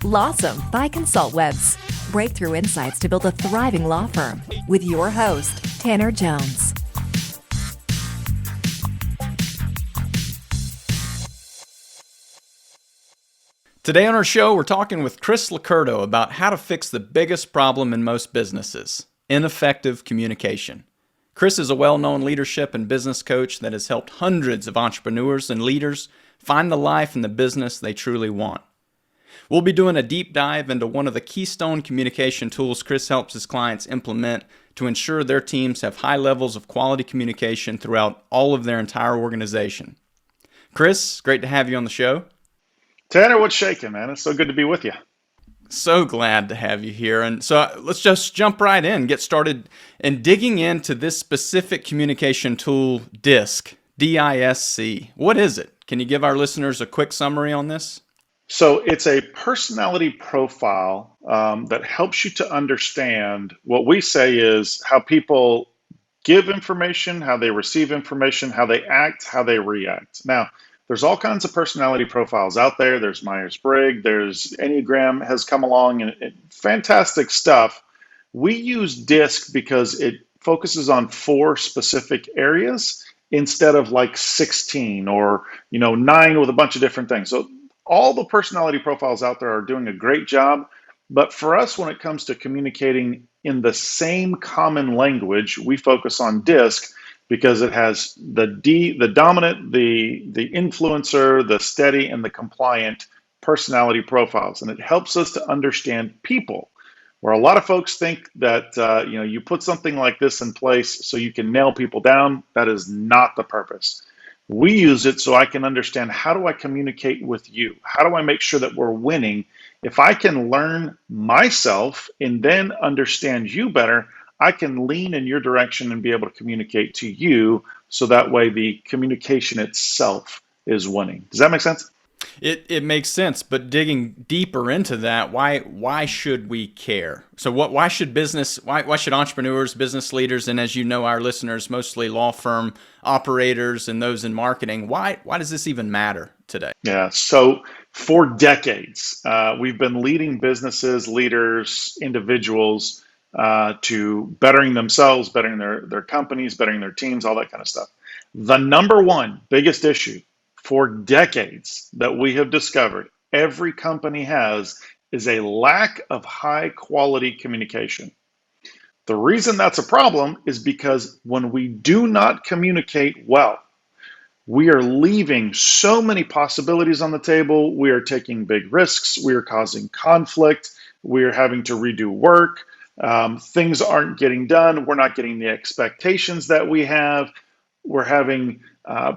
Lawsome by ConsultWebs. Breakthrough insights to build a thriving law firm. With your host, Tanner Jones. Today on our show, we're talking with Chris Locurto about how to fix the biggest problem in most businesses, ineffective communication. Chris is a well-known leadership and business coach that has helped hundreds of entrepreneurs and leaders find the life and the business they truly want. We'll be doing a deep dive into one of the keystone communication tools Chris helps his clients implement to ensure their teams have high levels of quality communication throughout all of their entire organization. Chris, great to have you on the show. Tanner, what's shaking, man? It's so good to be with you. So glad to have you here. And so let's just jump right in, get started and digging into this specific communication tool, DISC, D-I-S-C. What is it? Can you give our listeners a quick summary on this? So it's a personality profile that helps you to understand what we say is how people give information, how they receive information, how they act, how they react. Now, there's all kinds of personality profiles out there. There's Myers-Briggs, there's Enneagram has come along, and fantastic stuff. We use DISC because it focuses on 4 specific areas instead of like 16 or 9 with a bunch of different things. So all the personality profiles out there are doing a great job. But for us, when it comes to communicating in the same common language, we focus on DISC because it has the dominant, the influencer, the steady, and the compliant personality profiles. And it helps us to understand people, where a lot of folks think that you put something like this in place so you can nail people down. That is not the purpose. We use it so I can understand, how do I communicate with you? How do I make sure that we're winning? If I can learn myself and then understand you better, I can lean in your direction and be able to communicate to you, so that way the communication itself is winning. Does that make sense? It makes sense, but digging deeper into that, why should we care? So why should entrepreneurs, business leaders, and as you know, our listeners, mostly law firm operators and those in marketing, why does this even matter today? Yeah, so for decades, we've been leading businesses, leaders, individuals to bettering themselves, bettering their companies, bettering their teams, all that kind of stuff. The number one biggest issue for decades that we have discovered every company has is a lack of high quality communication. The reason that's a problem is because when we do not communicate well, we are leaving so many possibilities on the table. We are taking big risks. We are causing conflict. We are having to redo work. Things aren't getting done. We're not getting the expectations that we have. We're having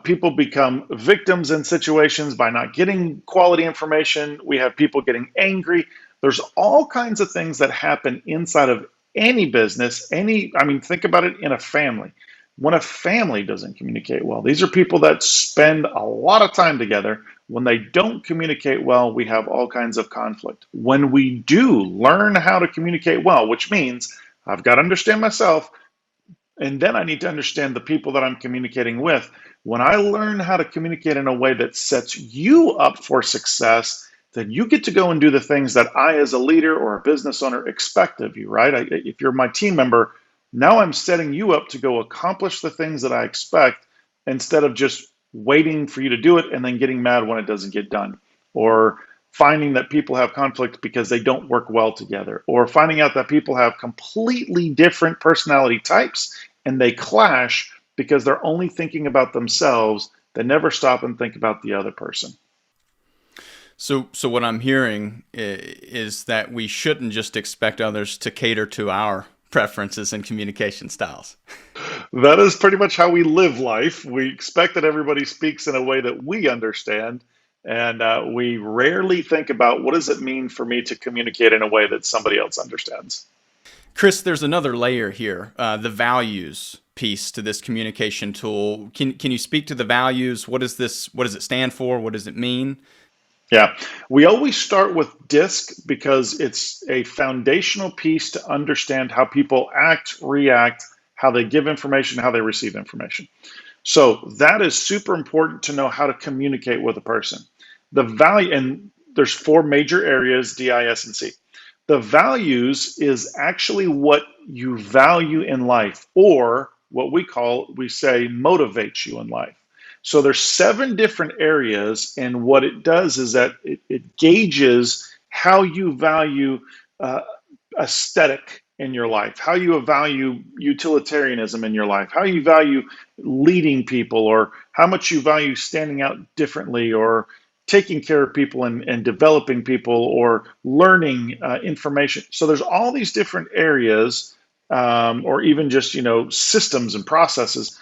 people become victims in situations by not getting quality information. We have people getting angry. There's all kinds of things that happen inside of any business. Think about it in a family. When a family doesn't communicate well, these are people that spend a lot of time together. When they don't communicate well, we have all kinds of conflict. When we do learn how to communicate well, which means I've got to understand myself, and then I need to understand the people that I'm communicating with. When I learn how to communicate in a way that sets you up for success, then you get to go and do the things that I, as a leader or a business owner, expect of you, right? If you're my team member, now I'm setting you up to go accomplish the things that I expect, instead of just waiting for you to do it and then getting mad when it doesn't get done, or finding that people have conflict because they don't work well together, or finding out that people have completely different personality types and they clash because they're only thinking about themselves. They never stop and think about the other person. So what I'm hearing is that we shouldn't just expect others to cater to our preferences and communication styles. That is pretty much how we live life. We expect that everybody speaks in a way that we understand, and we rarely think about, what does it mean for me to communicate in a way that somebody else understands. Chris, there's another layer here, the values piece to this communication tool. Can you speak to the values? What does it stand for? What does it mean? Yeah, we always start with DISC because it's a foundational piece to understand how people act, react, how they give information, how they receive information. So that is super important to know how to communicate with a person. The value, and there's four major areas, D, I, S, and C. The values is actually what you value in life, or what we say motivates you in life. So there's seven different areas, and what it does is that it gauges how you value uh, aesthetic in your life, how you value utilitarianism in your life, how you value leading people, or how much you value standing out differently, or taking care of people and developing people, or learning information. So there's all these different areas, or even just systems and processes,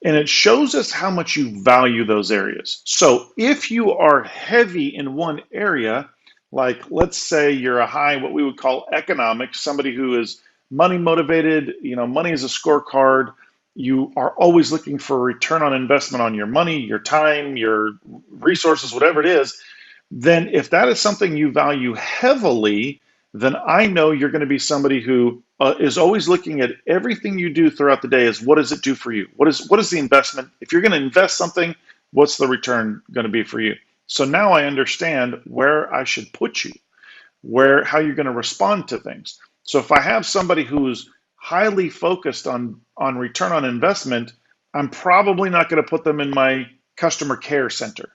and it shows us how much you value those areas. So if you are heavy in one area, like let's say you're a high, what we would call economics, somebody who is money motivated, money is a scorecard. You are always looking for a return on investment on your money, your time, your resources, whatever it is. Then if that is something you value heavily, then I know you're going to be somebody who is always looking at everything you do throughout the day as what does it do for you? What is the investment? If you're going to invest something, what's the return going to be for you? So now I understand where I should put you, how you're going to respond to things. So if I have somebody who's highly focused on return on investment, I'm probably not going to put them in my customer care center,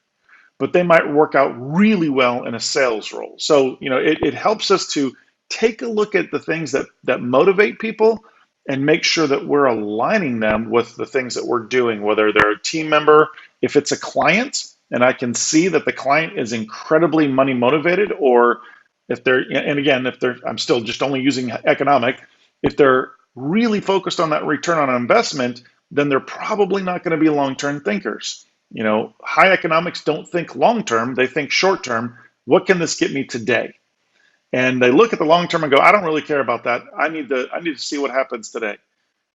but they might work out really well in a sales role. So, it helps us to take a look at the things that motivate people and make sure that we're aligning them with the things that we're doing, whether they're a team member, if it's a client, and I can see that the client is incredibly money motivated, or if they're, and again, I'm still just only using economic, if they're really focused on that return on investment, then they're probably not going to be long-term thinkers. High economics don't think long-term, they think short-term. What can this get me today? And they look at the long-term and go, I don't really care about that. I need to see what happens today.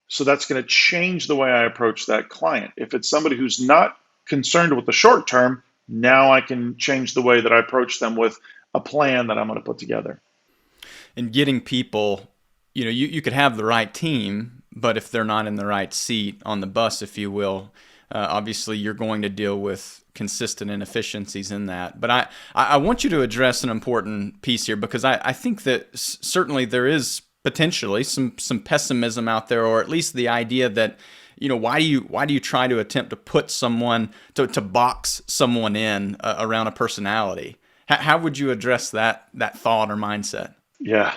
So that's going to change the way I approach that client. If it's somebody who's not concerned with the short-term, now I can change the way that I approach them with a plan that I'm going to put together. And getting people, you could have the right team, but if they're not in the right seat on the bus, if you will, obviously you're going to deal with consistent inefficiencies in that. But I want you to address an important piece here, because I think that certainly there is potentially some pessimism out there, or at least the idea that, why do you try to attempt to put someone, to box someone in around a personality? How would you address that thought or mindset? Yeah,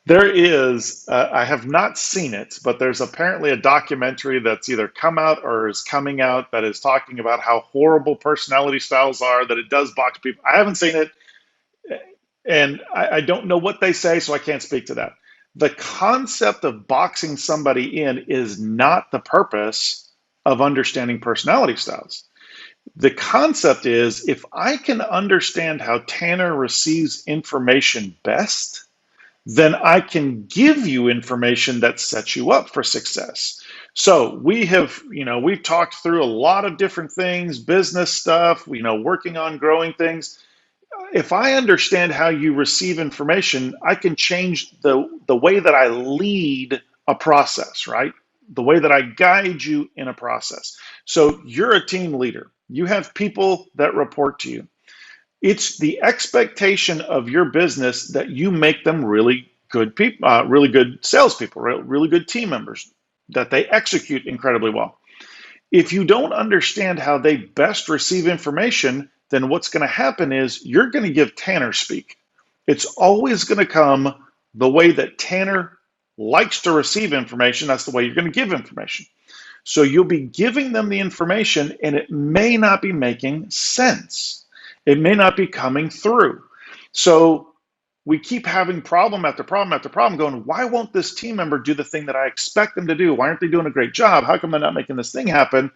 there is. I have not seen it, but there's apparently a documentary that's either come out or is coming out that is talking about how horrible personality styles are, that it does box people. I haven't seen it, and I don't know what they say, so I can't speak to that. The concept of boxing somebody in is not the purpose of understanding personality styles. The concept is, if I can understand how Tanner receives information best, then I can give you information that sets you up for success. So we've talked through a lot of different things, business stuff, working on growing things. If I understand how you receive information, I can change the way that I lead a process, right? The way that I guide you in a process. So you're a team leader. You have people that report to you. It's the expectation of your business that you make them really good people, really good salespeople, really good team members, that they execute incredibly well. If you don't understand how they best receive information, then what's going to happen is you're going to give Tanner speak. It's always going to come the way that Tanner likes to receive information. That's the way you're going to give information. So you'll be giving them the information, and it may not be making sense. It may not be coming through. So we keep having problem after problem after problem going, why won't this team member do the thing that I expect them to do? Why aren't they doing a great job? How come they're not making this thing happen?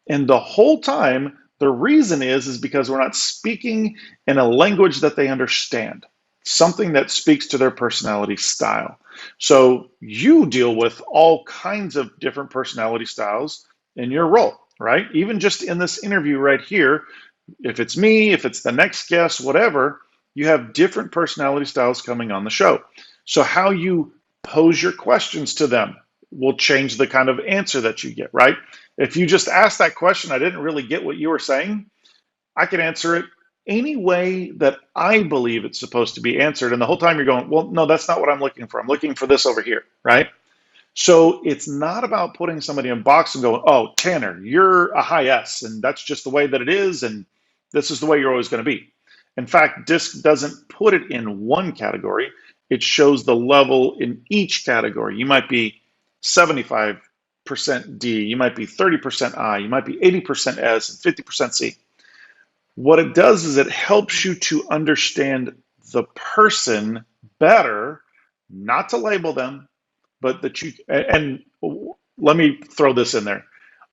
And the whole time, the reason is because we're not speaking in a language that they understand, something that speaks to their personality style. So you deal with all kinds of different personality styles in your role, right? Even just in this interview right here, if it's me, if it's the next guest, whatever, you have different personality styles coming on the show. So how you pose your questions to them will change the kind of answer that you get, right? If you just ask that question, I didn't really get what you were saying, I can answer it any way that I believe it's supposed to be answered. And the whole time you're going, well, no, that's not what I'm looking for. I'm looking for this over here, right? So it's not about putting somebody in a box and going, oh, Tanner, you're a high S, and that's just the way that it is, and this is the way you're always going to be. In fact, DISC doesn't put it in one category. It shows the level in each category. You might be 75% D, you might be 30% I, you might be 80% S, and 50% C. What it does is it helps you to understand the person better, not to label them, but that you, and let me throw this in there.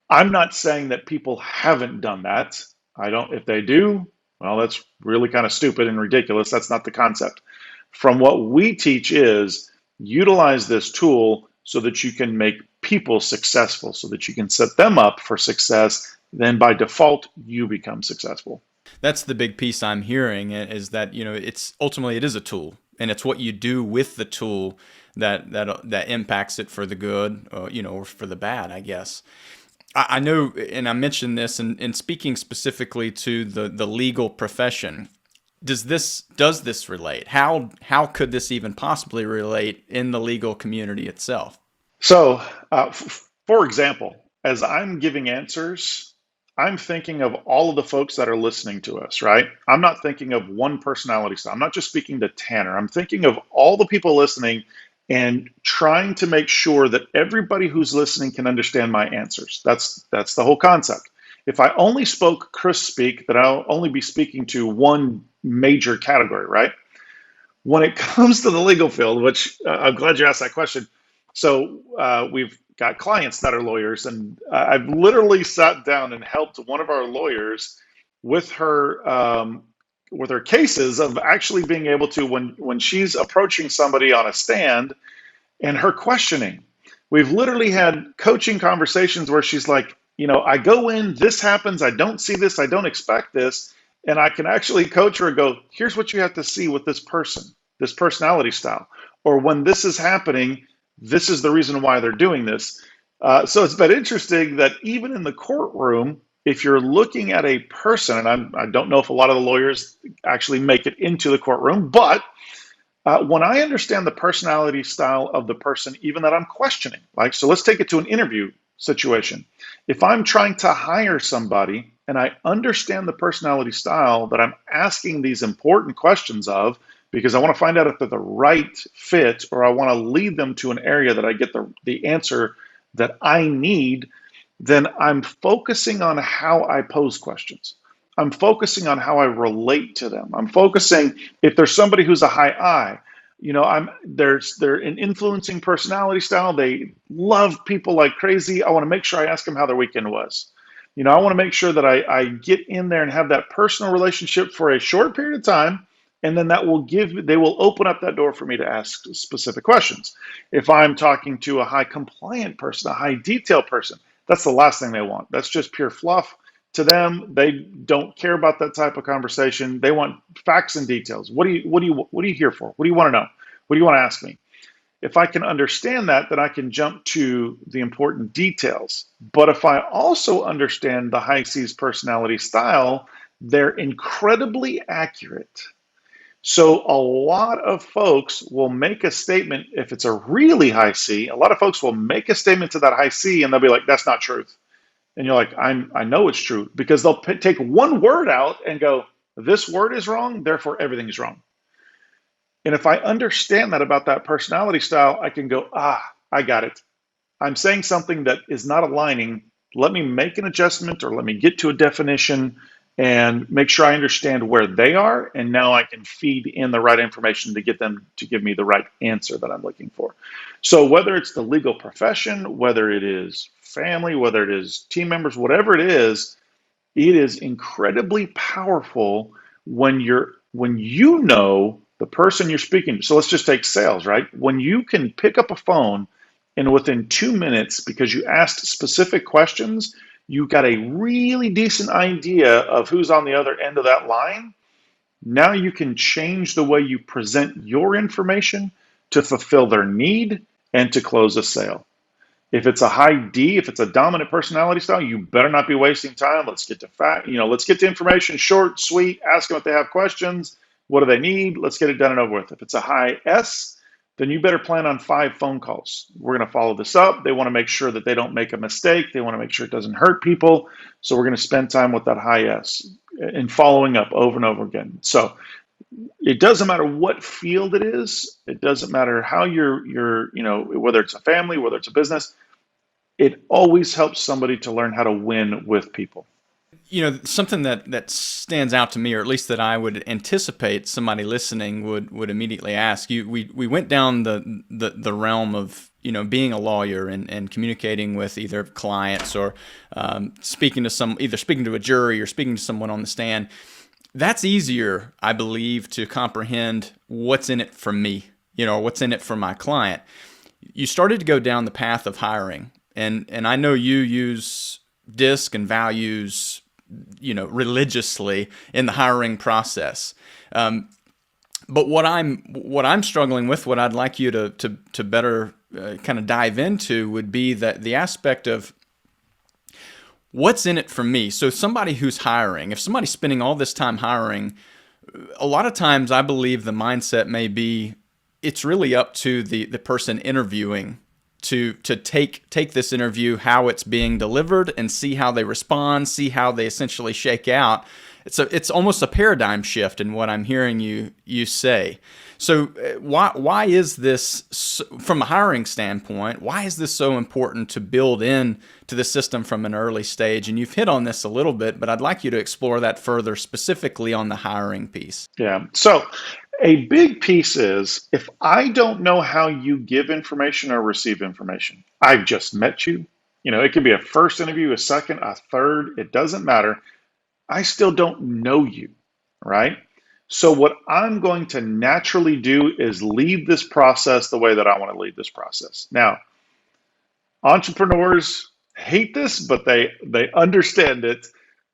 I'm not saying that people haven't done that. I don't, if they do, well, that's really kind of stupid and ridiculous. That's not the concept. From what we teach is utilize this tool so that you can make people successful, so that you can set them up for success. Then by default, you become successful. That's the big piece I'm hearing, is that, it's ultimately it is a tool, and it's what you do with the tool that impacts it for the good, or for the bad, I guess. I know, and I mentioned this in speaking specifically to the legal profession. Does this relate? How could this even possibly relate in the legal community itself? So, for example, as I'm giving answers, I'm thinking of all of the folks that are listening to us, right? I'm not thinking of one personality style. I'm not just speaking to Tanner. I'm thinking of all the people listening and trying to make sure that everybody who's listening can understand my answers. That's the whole concept. If I only spoke Chris speak, then I'll only be speaking to one major category, right? When it comes to the legal field, which I'm glad you asked that question. So we've got clients that are lawyers, and I've literally sat down and helped one of our lawyers with her cases of actually being able to, when she's approaching somebody on a stand and her questioning. We've literally had coaching conversations where she's like, I go in, this happens, I don't see this, I don't expect this. And I can actually coach her and go, here's what you have to see with this person, this personality style. Or when this is happening, this is the reason why they're doing this. So it's been interesting that even in the courtroom, if you're looking at a person, and I don't know if a lot of the lawyers actually make it into the courtroom, but when I understand the personality style of the person, even that I'm questioning, so let's take it to an interview situation. If I'm trying to hire somebody and I understand the personality style that I'm asking these important questions of, because I want to find out if they're the right fit, or I want to lead them to an area that I get the answer that I need, then I'm focusing on how I pose questions. I'm focusing on how I relate to them. I'm focusing, if there's somebody who's a high I, they're an influencing personality style. They love people like crazy. I want to make sure I ask them how their weekend was. I want to make sure that I get in there and have that personal relationship for a short period of time. And then they will open up that door for me to ask specific questions. If I'm talking to a high compliant person, a high detail person, that's the last thing they want. That's just pure fluff. To them, they don't care about that type of conversation. They want facts and details. What are you here for? What do you want to know? What do you want to ask me? If I can understand that, then I can jump to the important details. But if I also understand the high C's personality style, they're incredibly accurate. So a lot of folks will make a statement, if it's a really high C, a lot of folks will make a statement to that high C and they'll be like, that's not truth. And you're like, I know it's true, because they'll take one word out and go, this word is wrong, therefore everything is wrong. And if I understand that about that personality style, I can go, I got it. I'm saying something that is not aligning. Let me make an adjustment, or let me get to a definition and make sure I understand where they are. And now I can feed in the right information to get them to give me the right answer that I'm looking for. So whether it's the legal profession, whether it is family, whether it is team members, whatever it is incredibly powerful when you know the person you're speaking to. So let's just take sales, right? When you can pick up a phone and within 2 minutes, because you asked specific questions, you got a really decent idea of who's on the other end of that line. Now you can change the way you present your information to fulfill their need and to close a sale. If it's a high D, if it's a dominant personality style, you better not be wasting time. Let's get to let's get to information, short, sweet, ask them if they have questions. What do they need? Let's get it done and over with. If it's a high S, then you better plan on 5 phone calls. We're going to follow this up. They want to make sure that they don't make a mistake. They want to make sure it doesn't hurt people. So we're going to spend time with that high S and following up over and over again. So it doesn't matter what field it is. It doesn't matter how you're, whether it's a family, whether it's a business, it always helps somebody to learn how to win with people. Something that stands out to me, or at least that I would anticipate somebody listening would immediately ask you. We went down the realm of being a lawyer and communicating with either clients or speaking to a jury or speaking to someone on the stand. That's easier, I believe, to comprehend what's in it for me, what's in it for my client. You started to go down the path of hiring, and I know you use DISC and values, religiously in the hiring process. But what I'm struggling with, what I'd like you to better kind of dive into would be that the aspect of what's in it for me. So somebody who's hiring, if somebody's spending all this time hiring, a lot of times I believe the mindset may be it's really up to the person interviewing to take this interview, how it's being delivered, and see how they respond, see how they essentially shake out. It's almost a paradigm shift in what I'm hearing you say. So why is this, from a hiring standpoint, why is this so important to build in to the system from an early stage? And you've hit on this a little bit, but I'd like you to explore that further, specifically on the hiring piece. Yeah. So a big piece is, if I don't know how you give information or receive information, I've just met you. It could be a first interview, a second, a third, it doesn't matter. I still don't know you, right? So what I'm going to naturally do is lead this process the way that I want to lead this process. Now, entrepreneurs hate this, but they understand it.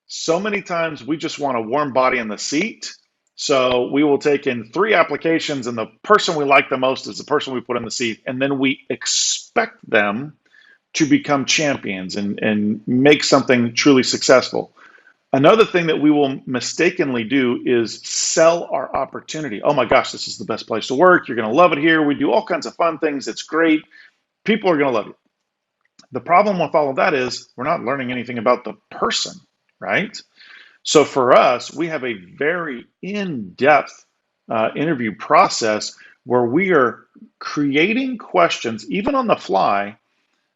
So many times we just want a warm body in the seat. So we will take in 3 applications, and the person we like the most is the person we put in the seat. And then we expect them to become champions and make something truly successful. Another thing that we will mistakenly do is sell our opportunity. Oh my gosh, this is the best place to work. You're going to love it here. We do all kinds of fun things. It's great. People are going to love it. The problem with all of that is we're not learning anything about the person, right? So for us, we have a very in-depth interview process where we are creating questions, even on the fly,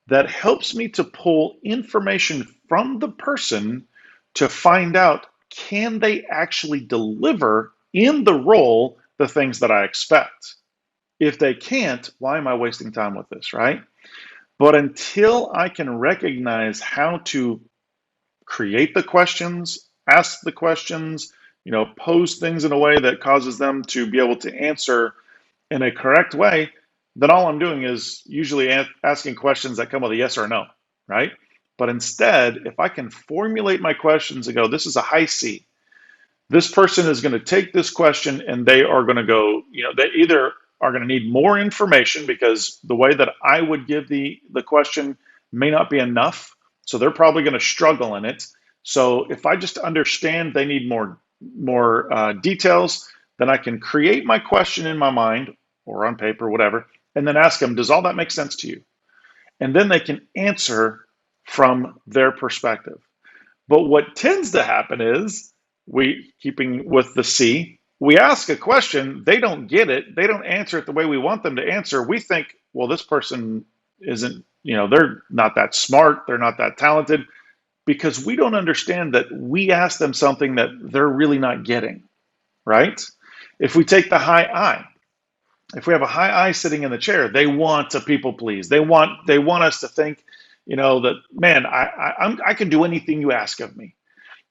that helps me to pull information from the person to find out, can they actually deliver in the role the things that I expect? If they can't, why am I wasting time with this, right? But until I can recognize how to create the questions, ask the questions, pose things in a way that causes them to be able to answer in a correct way, then all I'm doing is usually asking questions that come with a yes or a no, right? But instead, if I can formulate my questions and go, this is a high C. This person is going to take this question and they are going to go, they either are going to need more information because the way that I would give the question may not be enough. So they're probably going to struggle in it. So if I just understand they need more details, then I can create my question in my mind or on paper, whatever, and then ask them, does all that make sense to you? And then they can answer from their perspective. But what tends to happen is, keeping with the C, we ask a question, they don't get it, they don't answer it the way we want them to answer. We think, well, this person isn't, they're not that smart, they're not that talented, because we don't understand that we asked them something that they're really not getting, right? If we take the high I, if we have a high I sitting in the chair, they want to people please. They want us to think, that, man, I can do anything you ask of me.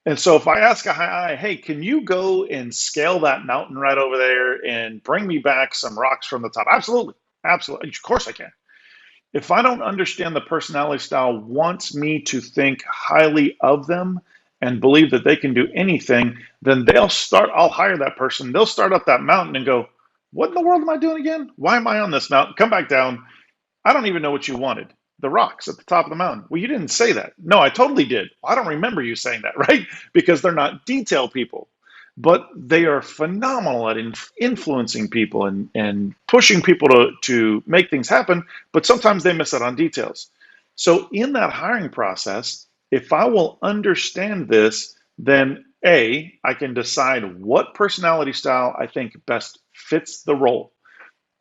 And so if I ask a high I, hey, can you go and scale that mountain right over there and bring me back some rocks from the top? Absolutely. Absolutely. Of course I can. If I don't understand the personality style wants me to think highly of them and believe that they can do anything, then I'll hire that person. They'll start up that mountain and go, what in the world am I doing again? Why am I on this mountain? Come back down. I don't even know what you wanted. the rocks at the top of the mountain. Well, you didn't say that. No, I totally did. I don't remember you saying that, right? Because they're not detail people, but they are phenomenal at influencing people and pushing people to make things happen. But sometimes they miss out on details. So in that hiring process, if I will understand this, then I can decide what personality style I think best fits the role.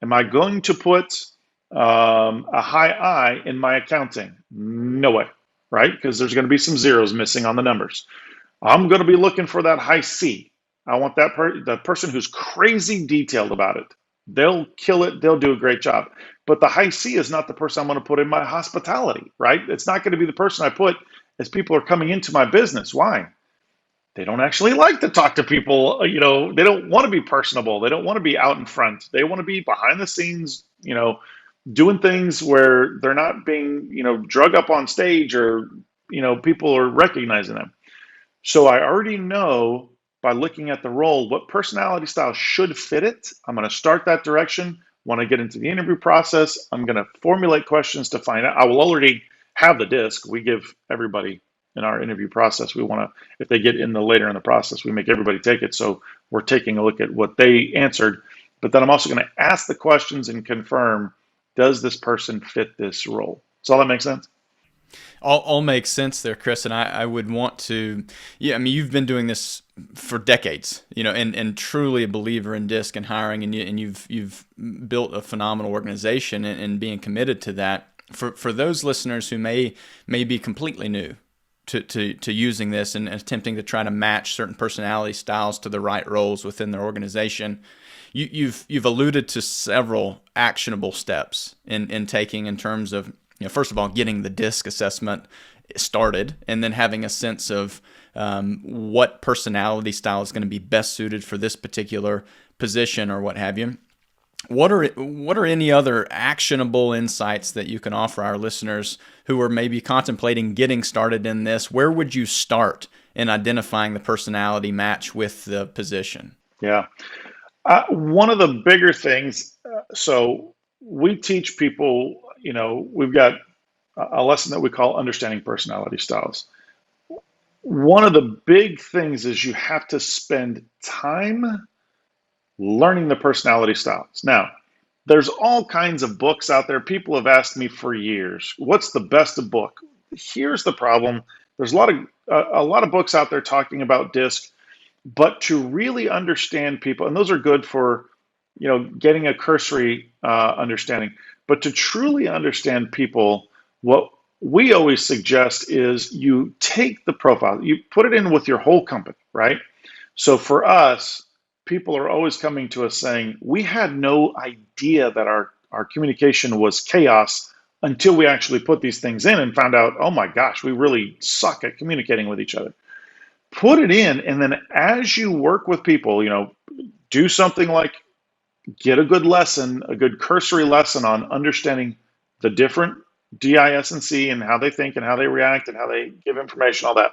Am I going to put a high I in my accounting? No way, right? Because there's going to be some zeros missing on the numbers. I'm going to be looking for that high C. I want the person who's crazy detailed about it. They'll kill it. They'll do a great job. But the high C is not the person I'm going to put in my hospitality, right? It's not going to be the person I put as people are coming into my business. Why? They don't actually like to talk to people. They don't want to be personable. They don't want to be out in front. They want to be behind the scenes, doing things where they're not being, drug up on stage or, people are recognizing them. So I already know by looking at the role what personality style should fit it. I'm going to start that direction. When I get into the interview process, I'm going to formulate questions to find out. I will already have the disc. We give everybody in our interview process. We want to, if they get in later in the process, we make everybody take it. So we're taking a look at what they answered. But then I'm also going to ask the questions and confirm, does this person fit this role? Does all that make sense? All makes sense there, Chris. And I would want to, you've been doing this for decades, and truly a believer in DISC and hiring, and you've built a phenomenal organization and being committed to that. For those listeners who may be completely new to using this and attempting to try to match certain personality styles to the right roles within their organization, you've alluded to several actionable steps in taking in terms of, first of all, getting the DISC assessment started, and then having a sense of what personality style is going to be best suited for this particular position or what have you. What are any other actionable insights that you can offer our listeners who are maybe contemplating getting started in this? Where would you start in identifying the personality match with the position? Yeah. One of the bigger things, so we teach people, we've got a lesson that we call understanding personality styles. One of the big things is you have to spend time learning the personality styles. Now, there's all kinds of books out there. People have asked me for years, what's the best book? Here's the problem. There's a lot of books out there talking about DISC, but to really understand people, and those are good for, getting a cursory understanding, but to truly understand people, what we always suggest is you take the profile, you put it in with your whole company, right? So for us, people are always coming to us saying, we had no idea that our communication was chaos until we actually put these things in and found out, oh my gosh, we really suck at communicating with each other. Put it in, and then as you work with people, do something like get a good lesson, a good cursory lesson on understanding the different D, I, S, and C and how they think and how they react and how they give information, all that.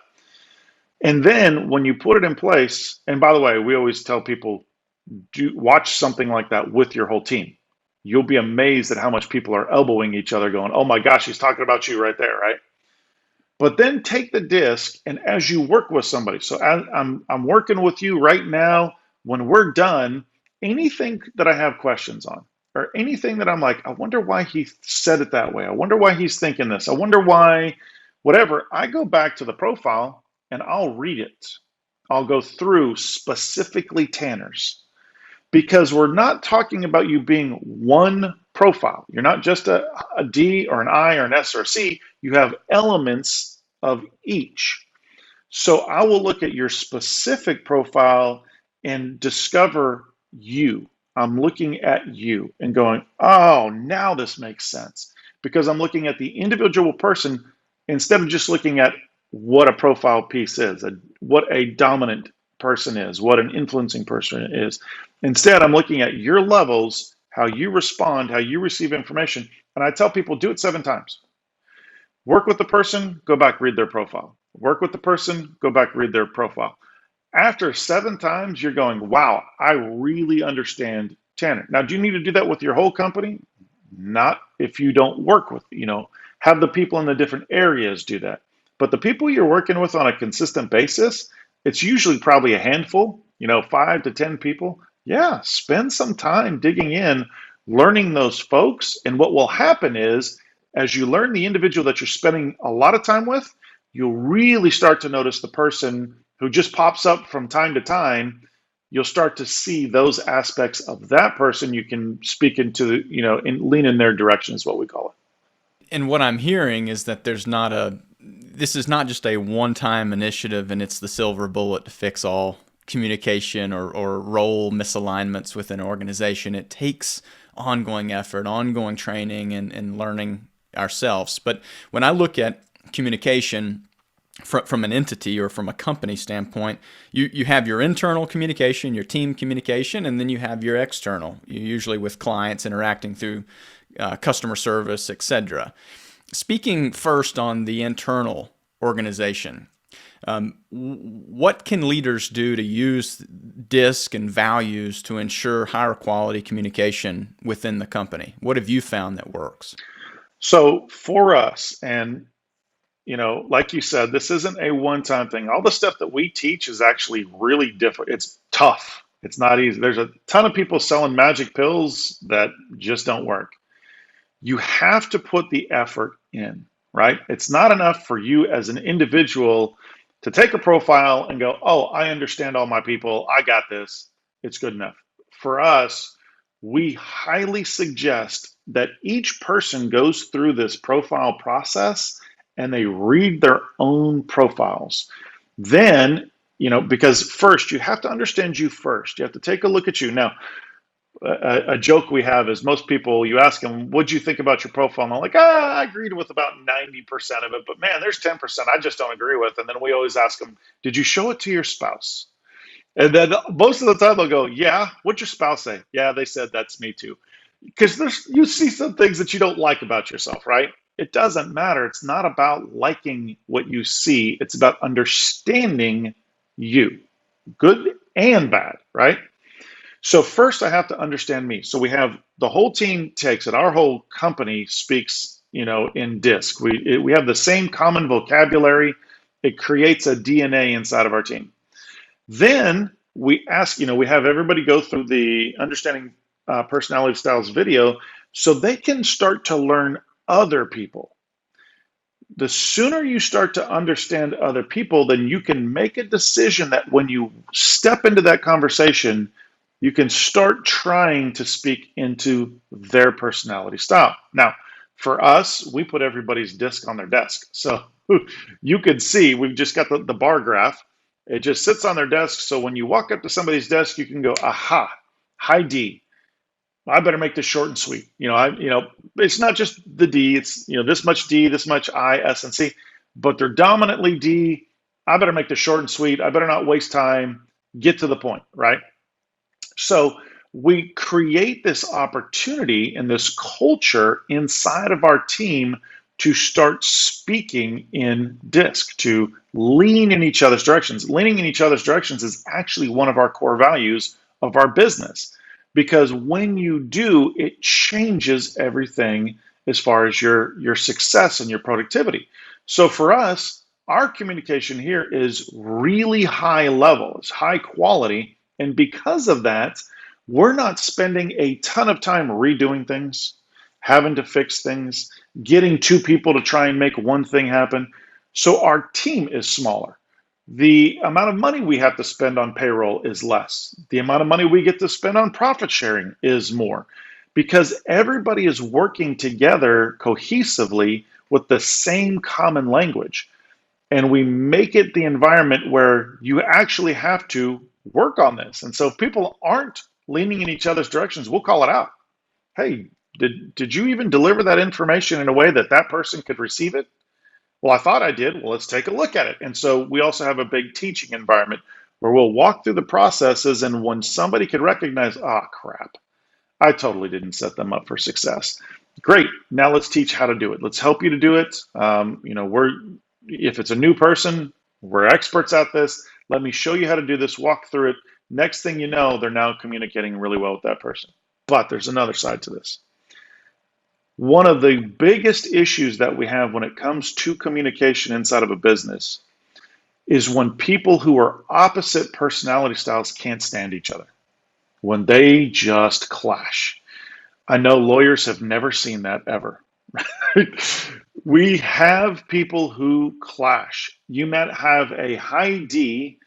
And then when you put it in place, and by the way, we always tell people, watch something like that with your whole team. You'll be amazed at how much people are elbowing each other going, oh my gosh, he's talking about you right there, right? But then take the DISC, and as you work with somebody, so I'm working with you right now, when we're done, anything that I have questions on, or anything that I'm like, I wonder why he said it that way. I wonder why he's thinking this. I wonder why, whatever. I go back to the profile and I'll read it. I'll go through specifically Tanner's, because we're not talking about you being one profile. You're not just a D or an I or an S or a C. You have elements of each. So I will look at your specific profile and discover you. I'm looking at you and going, oh, now this makes sense, because I'm looking at the individual person instead of just looking at what a profile piece is, what a dominant person is, what an influencing person is. Instead, I'm looking at your levels, how you respond, how you receive information. And I tell people, do it 7 times. Work with the person, go back, read their profile. Work with the person, go back, read their profile. After 7 times, you're going, wow, I really understand Tanner. Now, do you need to do that with your whole company? Not if you don't work with, Have the people in the different areas do that. But the people you're working with on a consistent basis, it's usually probably a handful, 5 to 10 people. Yeah, spend some time digging in, learning those folks. And what will happen is, as you learn the individual that you're spending a lot of time with, you'll really start to notice the person who just pops up from time to time. You'll start to see those aspects of that person you can speak into, and lean in their direction is what we call it. And what I'm hearing is that this is not just a one-time initiative and it's the silver bullet to fix all communication or role misalignments within an organization. It takes ongoing effort, ongoing training, and learning ourselves. But when I look at communication from an entity or from a company standpoint, you have your internal communication, your team communication, and then you have your external, usually with clients interacting through customer service, etc. Speaking first on the internal organization, what can leaders do to use DISC and values to ensure higher quality communication within the company? What have you found that works? So for us, and like you said, this isn't a one-time thing. All the stuff that we teach is actually really different. It's tough. It's not easy. There's a ton of people selling magic pills that just don't work. You have to put the effort in, right? It's not enough for you as an individual to take a profile and go, oh, I understand all my people. I got this. It's good enough. For us, we highly suggest that each person goes through this profile process and they read their own profiles. Then, because first you have to understand you first. You have to take a look at you. Now, a joke we have is most people, you ask them, what'd you think about your profile? And they're like, I agreed with about 90% of it, but man, there's 10% I just don't agree with. And then we always ask them, did you show it to your spouse? And then most of the time they'll go, yeah, what'd your spouse say? Yeah, they said that's me too. Because you see some things that you don't like about yourself, right? It doesn't matter. It's not about liking what you see. It's about understanding you, good and bad, right? So first I have to understand me. So we have the whole team takes it. Our whole company speaks, in DISC. We have the same common vocabulary. It creates a DNA inside of our team. Then we ask, we have everybody go through the understanding personality styles video so they can start to learn other people. The sooner you start to understand other people, then you can make a decision that when you step into that conversation, you can start trying to speak into their personality style. Now, for us, we put everybody's DISC on their desk. So you can see we've just got the bar graph. It just sits on their desk. So when you walk up to somebody's desk, you can go, aha, hi D. I better make this short and sweet. It's not just the D. It's this much D, this much I, S, and C. But they're dominantly D. I better make this short and sweet. I better not waste time. Get to the point, right? So we create this opportunity and this culture inside of our team to start speaking in DISC, to lean in each other's directions. Leaning in each other's directions is actually one of our core values of our business, because when you do, it changes everything as far as your success and your productivity. So for us, our communication here is really high level, it's high quality. And because of that, we're not spending a ton of time redoing things, having to fix things, getting two people to try and make one thing happen. So our team is smaller. The amount of money we have to spend on payroll is less. The amount of money we get to spend on profit sharing is more, because everybody is working together cohesively with the same common language. And we make it the environment where you actually have to work on this. And so if people aren't leaning in each other's directions, we'll call it out. Hey, did you even deliver that information in a way that that person could receive it? Well, I thought I did. Well, let's take a look at it. And so we also have a big teaching environment where we'll walk through the processes, and when somebody could recognize, crap, I totally didn't set them up for success. Great. Now let's teach how to do it. Let's help you to do it. If it's a new person, we're experts at this. Let me show you how to do this, walk through it. Next thing you know, they're now communicating really well with that person. But there's another side to this. One of the biggest issues that we have when it comes to communication inside of a business is when people who are opposite personality styles can't stand each other, when they just clash. I know lawyers have never seen that ever. We have people who clash. You might have a high D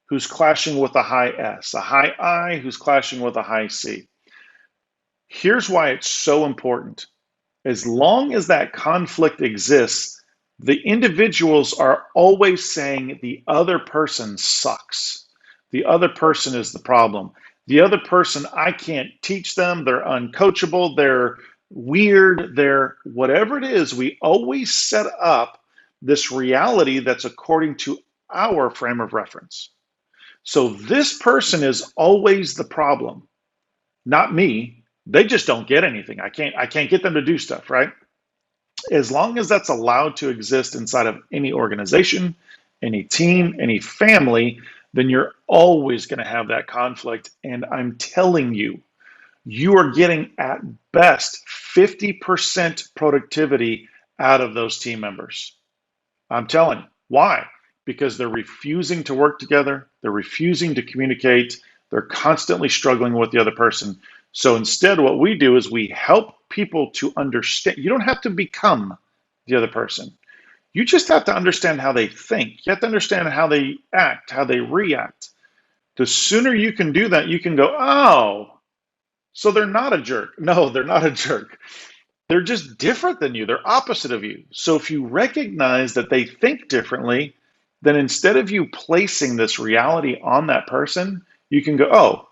who's clashing with a high S, a high I who's clashing with a high C. Here's why it's so important. As long as that conflict exists, the individuals are always saying the other person sucks. The other person is the problem. The other person, I can't teach them. They're uncoachable. They're weird. They're whatever it is. We always set up this reality that's according to our frame of reference. So this person is always the problem, not me. They just don't get anything. I can't get them to do stuff, right? As long as that's allowed to exist inside of any organization, any team, any family, then you're always going to have that conflict. And I'm telling you, you are getting at best 50% productivity out of those team members. I'm telling you. Why? Because they're refusing to work together, they're refusing to communicate, they're constantly struggling with the other person. So instead, what we do is we help people to understand. You don't have to become the other person. You just have to understand how they think. You have to understand how they act, how they react. The sooner you can do that, you can go, oh, so they're not a jerk. No, they're not a jerk. They're just different than you. They're opposite of you. So if you recognize that they think differently, then instead of you placing this reality on that person, you can go, oh,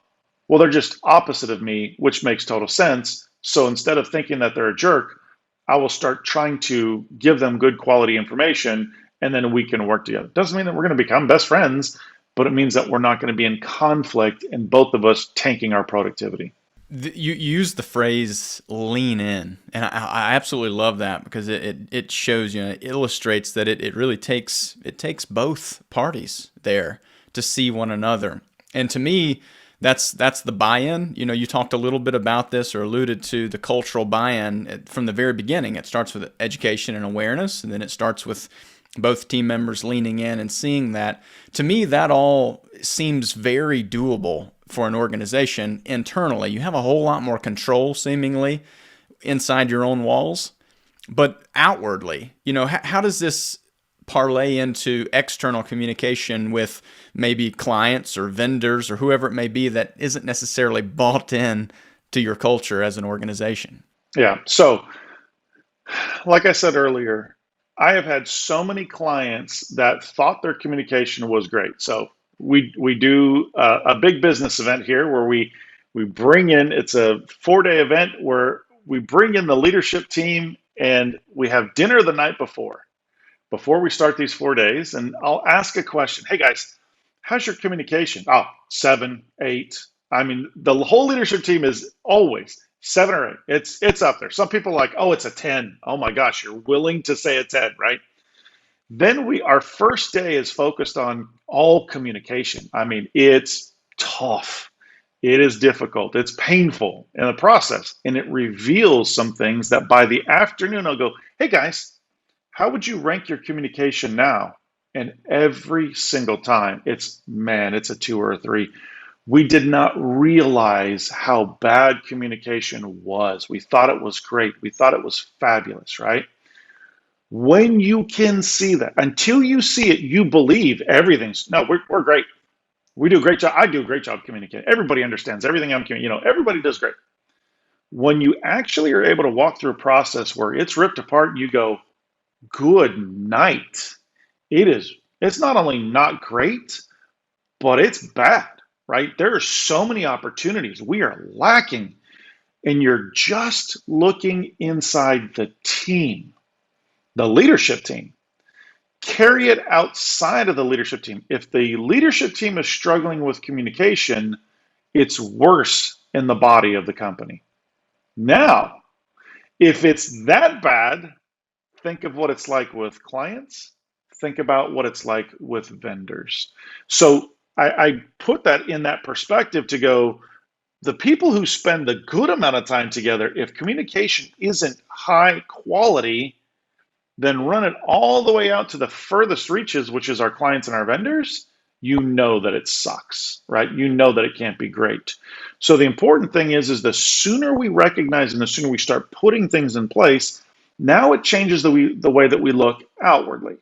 well, they're just opposite of me, which makes total sense. So instead of thinking that they're a jerk, I will start trying to give them good quality information, and then we can work together. Doesn't mean that we're going to become best friends, but it means that we're not going to be in conflict and both of us tanking our productivity. You use the phrase lean in, and I absolutely love that because it shows, it illustrates that it really takes both parties there to see one another. And to me, that's the buy-in. You talked a little bit about this or alluded to the cultural buy-in from the very beginning. It starts with education and awareness, and then it starts with both team members leaning in and seeing that. To me, that all seems very doable for an organization internally. You have a whole lot more control, seemingly, inside your own walls. But outwardly, how does this parlay into external communication with maybe clients or vendors or whoever it may be that isn't necessarily bought in to your culture as an organization? Yeah. So, like I said earlier, I have had so many clients that thought their communication was great. So we do a big business event here where we bring in. It's a 4-day event where we bring in the leadership team and we have dinner the night before we start these 4 days. And I'll ask a question. Hey guys, how's your communication? Oh, 7, 8. I mean, the whole leadership team is always 7 or 8. It's up there. Some people are like, oh, it's a 10. Oh my gosh, you're willing to say a 10, right? Then our first day is focused on all communication. I mean, it's tough. It is difficult. It's painful in the process. And it reveals some things that by the afternoon, I'll go, hey guys, how would you rank your communication now? And every single time, it's a 2 or a 3. We did not realize how bad communication was. We thought it was great. We thought it was fabulous, right? When you can see that, until you see it, you believe we're great. We do a great job. I do a great job communicating. Everybody understands everything I'm communicating. Everybody does great. When you actually are able to walk through a process where it's ripped apart, you go, good night. It's not only not great, but it's bad, right? There are so many opportunities. We are lacking, and you're just looking inside the team. The leadership team. Carry it outside of the leadership team. If the leadership team is struggling with communication, it's worse in the body of the company. Now, if it's that bad, think of what it's like with clients. Think about what it's like with vendors. So I put that in that perspective to go, The people who spend a good amount of time together, if communication isn't high quality, then run it all the way out to the furthest reaches, which is our clients and our vendors, you know that it sucks, right? You know that it can't be great. So the important thing is the sooner we recognize and the sooner we start putting things in place, now it changes the way that we look outwardly.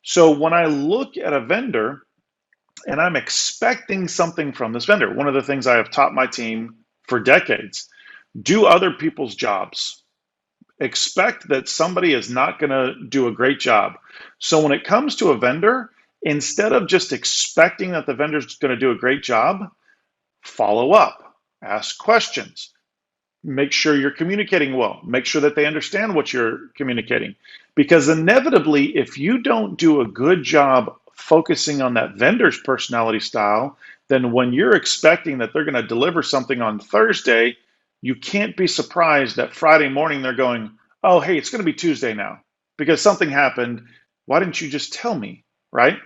So when I look at a vendor and I'm expecting something from this vendor, one of the things I have taught my team for decades, do other people's jobs. Expect that somebody is not going to do a great job. So when it comes to a vendor, instead of just expecting that the vendor is going to do a great job, follow up, ask questions, make sure you're communicating well, make sure that they understand what you're communicating. Because inevitably, if you don't do a good job focusing on that vendor's personality style, then when you're expecting that they're going to deliver something on Thursday, you can't be surprised that Friday morning they're going, oh, hey, it's going to be Tuesday now because something happened. Why didn't you just tell me, right?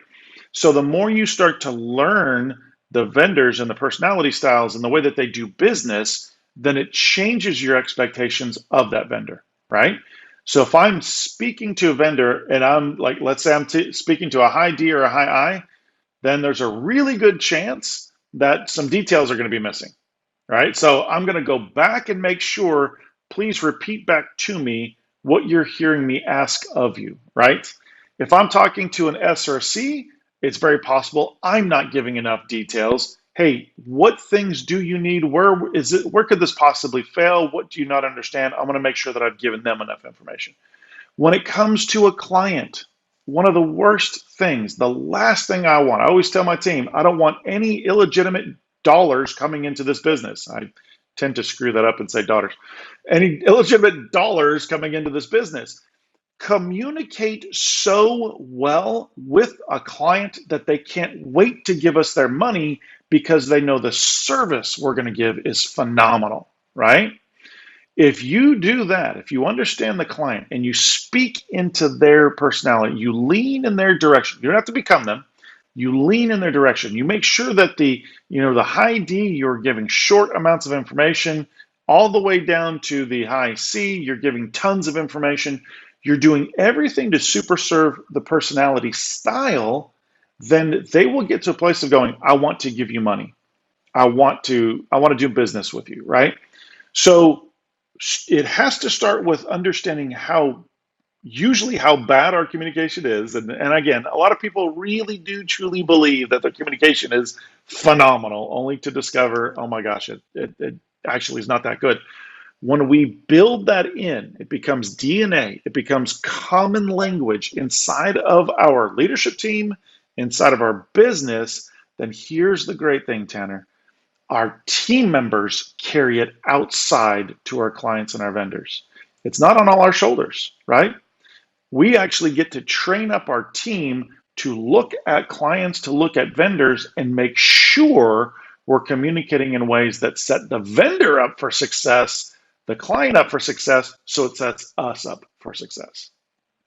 So the more you start to learn the vendors and the personality styles and the way that they do business, then it changes your expectations of that vendor, right? So if I'm speaking to a vendor and I'm like, let's say I'm speaking to a high D or a high I, then there's a really good chance that some details are going to be missing, right? So I'm going to go back and make sure, please repeat back to me what you're hearing me ask of you, right? If I'm talking to an S or a C, it's very possible I'm not giving enough details. Hey, what things do you need? Where could this possibly fail? What do you not understand? I want to make sure that I've given them enough information. When it comes to a client, one of the worst things, the last thing I want, I always tell my team, I don't want any illegitimate dollars coming into this business. I tend to screw that up and say dollars. Any illegitimate dollars coming into this business. Communicate so well with a client that they can't wait to give us their money because they know the service we're going to give is phenomenal, right? If you do that, if you understand the client and you speak into their personality, you lean in their direction. You don't have to become them. You lean in their direction. You make sure that the high D, you're giving short amounts of information, all the way down to the high C, you're giving tons of information. You're doing everything to super serve the personality style, then they will get to a place of going, I want to give you money. I want to do business with you, right? So it has to start with understanding how bad our communication is. And again, a lot of people really do truly believe that their communication is phenomenal, only to discover, oh my gosh, it actually is not that good. When we build that in, it becomes DNA, it becomes common language inside of our leadership team, inside of our business. Then here's the great thing, Tanner. Our team members carry it outside to our clients and our vendors. It's not on all our shoulders, right? We actually get to train up our team to look at clients, to look at vendors, and make sure we're communicating in ways that set the vendor up for success, the client up for success, so it sets us up for success.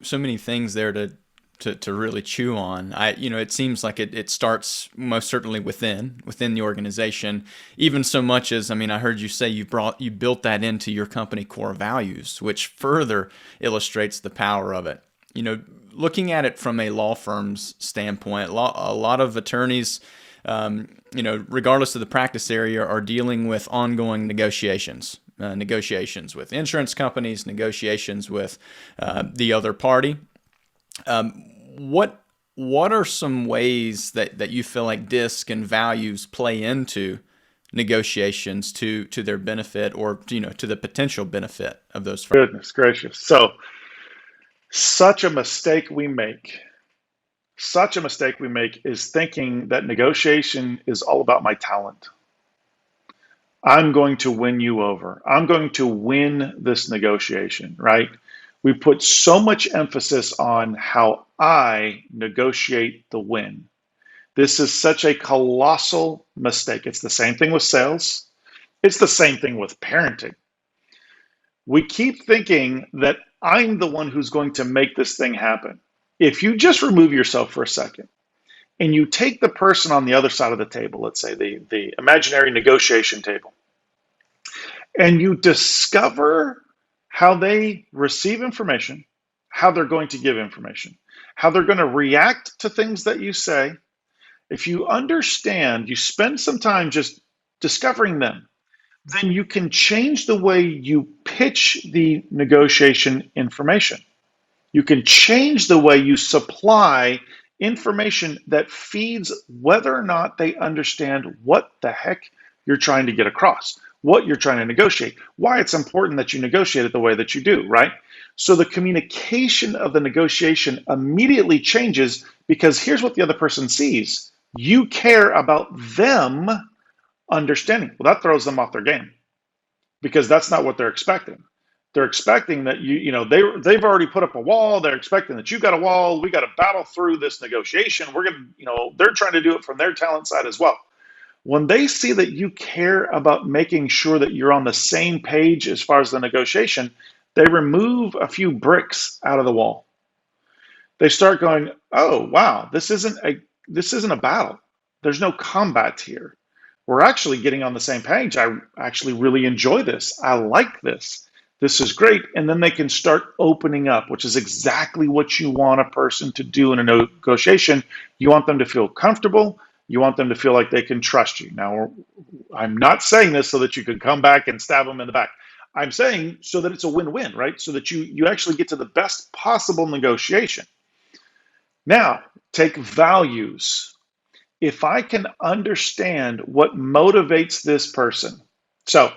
So many things there to really chew on. It seems like it starts most certainly within the organization, even so much as, I heard you say you built that into your company core values, which further illustrates the power of it. Looking at it from a law firm's standpoint, a lot of attorneys, regardless of the practice area, are dealing with ongoing negotiations with insurance companies, negotiations with the other party. What are some ways that you feel like DISC and values play into negotiations to their benefit, or to the potential benefit of those firms? Goodness gracious. So such a mistake we make is thinking that negotiation is all about my talent. I'm going to win you over. I'm going to win this negotiation, right? We put so much emphasis on how I negotiate the win. This is such a colossal mistake. It's the same thing with sales. It's the same thing with parenting. We keep thinking that I'm the one who's going to make this thing happen. If you just remove yourself for a second and you take the person on the other side of the table, let's say the imaginary negotiation table, And you discover how they receive information, how they're going to give information, how they're going to react to things that you say. If you understand, you spend some time just discovering them, then you can change the way you pitch the negotiation information. You can change the way you supply information that feeds whether or not they understand what the heck you're trying to get across, what you're trying to negotiate, why it's important that you negotiate it the way that you do, right? So the communication of the negotiation immediately changes because here's what the other person sees. You care about them understanding. Well, that throws them off their game because that's not what they're expecting. They're expecting that they've already put up a wall. They're expecting that you got a wall. We got to battle through this negotiation. We're gonna, they're trying to do it from their talent side as well. When they see that you care about making sure that you're on the same page as far as the negotiation, they remove a few bricks out of the wall. They start going, "Oh, wow, this isn't a battle. There's no combat here. We're actually getting on the same page. I actually really enjoy this. I like this. This is great." And then they can start opening up, which is exactly what you want a person to do in a negotiation. You want them to feel comfortable. You want them to feel like they can trust you. Now, I'm not saying this so that you can come back and stab them in the back. I'm saying so that it's a win-win, right? So that you actually get to the best possible negotiation. Now, take values. If I can understand what motivates this person. So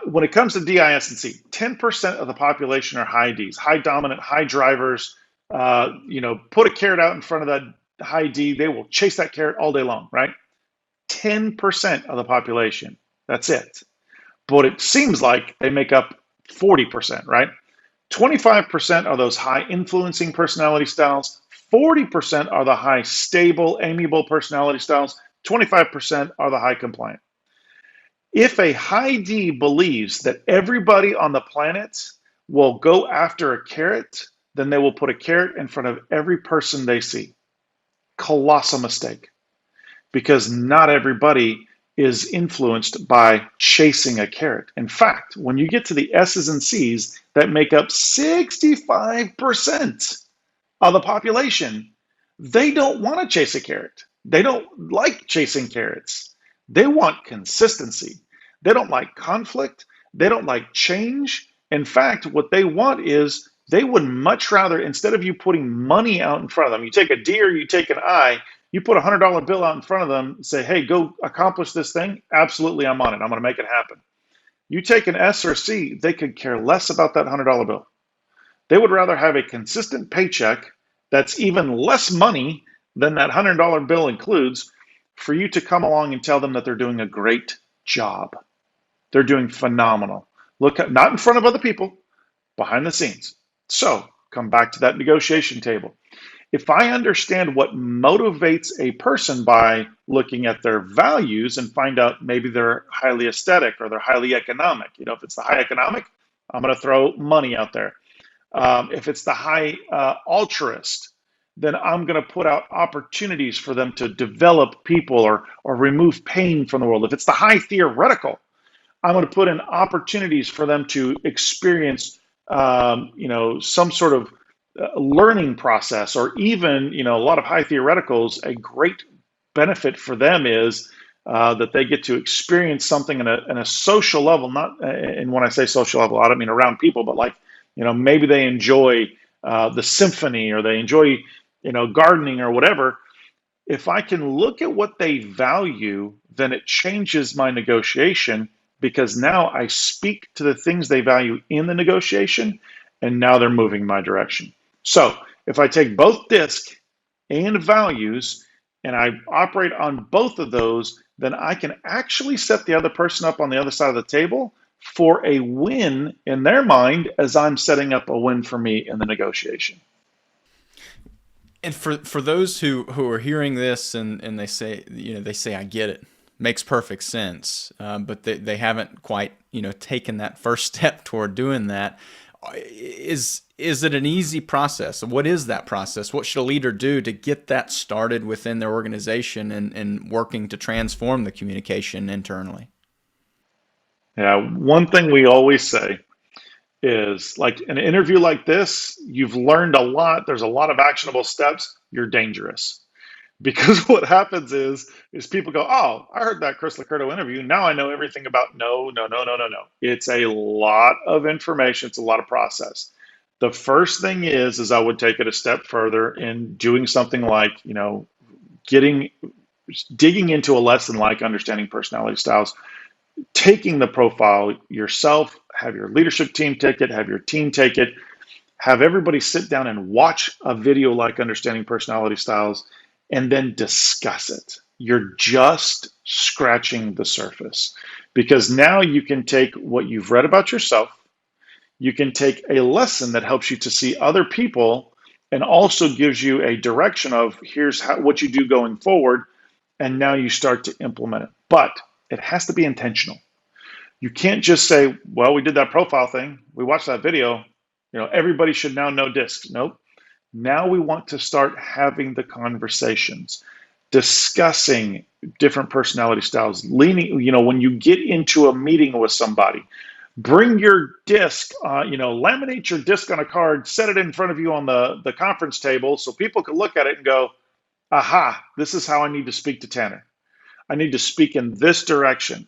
when it comes to DIS and C, 10% of the population are high Ds, high dominant, high drivers. Put a carrot out in front of that high D, they will chase that carrot all day long, right? 10% of the population, that's it. But it seems like they make up 40%, right? 25% are those high influencing personality styles. 40% are the high stable, amiable personality styles. 25% are the high compliant. If a high D believes that everybody on the planet will go after a carrot, then they will put a carrot in front of every person they see. Colossal mistake. Because not everybody is influenced by chasing a carrot. In fact, when you get to the S's and C's that make up 65% of the population, they don't want to chase a carrot. They don't like chasing carrots. They want consistency. They don't like conflict. They don't like change. In fact, what they want is they would much rather, instead of you putting money out in front of them, you take a D or you take an I, you put a $100 bill out in front of them and say, "Hey, go accomplish this thing." Absolutely, I'm on it. I'm going to make it happen. You take an S or C, they could care less about that $100 bill. They would rather have a consistent paycheck that's even less money than that $100 bill includes for you to come along and tell them that they're doing a great job. They're doing phenomenal. Look, not in front of other people, behind the scenes. So come back to that negotiation table. If I understand what motivates a person by looking at their values and find out maybe they're highly aesthetic or they're highly economic, if it's the high economic, I'm going to throw money out there. If it's the high altruist, then I'm going to put out opportunities for them to develop people or remove pain from the world. If it's the high theoretical, I'm going to put in opportunities for them to experience, some sort of learning process, or even, a lot of high theoreticals. A great benefit for them is that they get to experience something in a social level. Not, and when I say social level, I don't mean around people, but like, maybe they enjoy the symphony, or they enjoy, gardening or whatever. If I can look at what they value, then it changes my negotiation, because now I speak to the things they value in the negotiation, and now they're moving my direction. So if I take both DISC and values and I operate on both of those, then I can actually set the other person up on the other side of the table for a win in their mind, as I'm setting up a win for me in the negotiation. And for those who are hearing this and they say, I get it, makes perfect sense, but they haven't quite, taken that first step toward doing that. Is it an easy process? What is that process? What should a leader do to get that started within their organization and working to transform the communication internally? Yeah, one thing we always say is like an interview like this, you've learned a lot. There's a lot of actionable steps. You're dangerous. Because what happens is people go, oh, I heard that Chris Locurto interview. Now I know everything about no, no, no, no, no, no. It's a lot of information. It's a lot of process. The first thing is I would take it a step further in doing something like, getting digging into a lesson like understanding personality styles, taking the profile yourself, have your leadership team take it, have your team take it, have everybody sit down and watch a video like understanding personality styles, and then discuss it. You're just scratching the surface because now you can take what you've read about yourself, you can take a lesson that helps you to see other people and also gives you a direction of here's what you do going forward, and now you start to implement it. But it has to be intentional. You can't just say, well, we did that profile thing, we watched that video, everybody should now know discs. Nope. Now we want to start having the conversations, discussing different personality styles, leaning, when you get into a meeting with somebody, bring your disc, laminate your disc on a card, set it in front of you on the conference table so people can look at it and go, aha, this is how I need to speak to Tanner. I need to speak in this direction.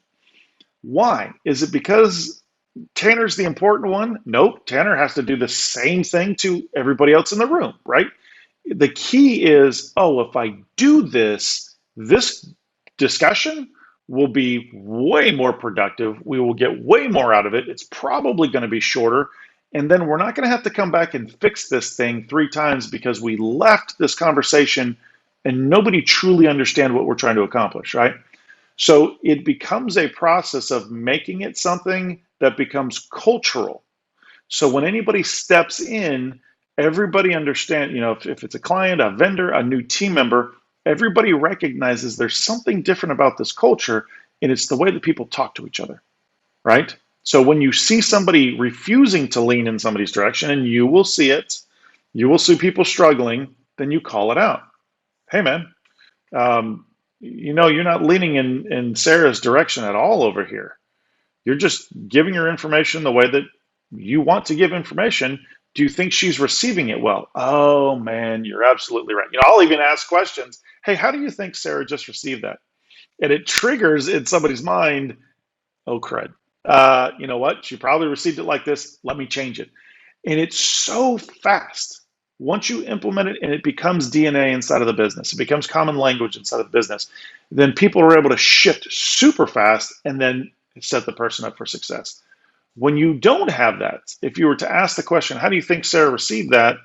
Why? Is it because Tanner's the important one? Nope. Tanner has to do the same thing to everybody else in the room, right? The key is, if I do this discussion will be way more productive. We will get way more out of it. It's probably going to be shorter. And then we're not going to have to come back and fix this thing 3 times because we left this conversation and nobody truly understand what we're trying to accomplish, right? So it becomes a process of making it something that becomes cultural. So when anybody steps in, everybody understands, if it's a client, a vendor, a new team member, everybody recognizes there's something different about this culture, and it's the way that people talk to each other, right? So when you see somebody refusing to lean in somebody's direction, and you will see it, you will see people struggling, then you call it out. Hey, man, you're not leaning in Sarah's direction at all over here. You're just giving her information the way that you want to give information. Do you think she's receiving it well? Oh, man, you're absolutely right. I'll even ask questions. Hey, how do you think Sarah just received that? And it triggers in somebody's mind, oh, crud. You know what? She probably received it like this. Let me change it. And it's so fast. Once you implement it and it becomes DNA inside of the business, it becomes common language inside of the business, then people are able to shift super fast and then set the person up for success. When you don't have that, if you were to ask the question, how do you think Sarah received that?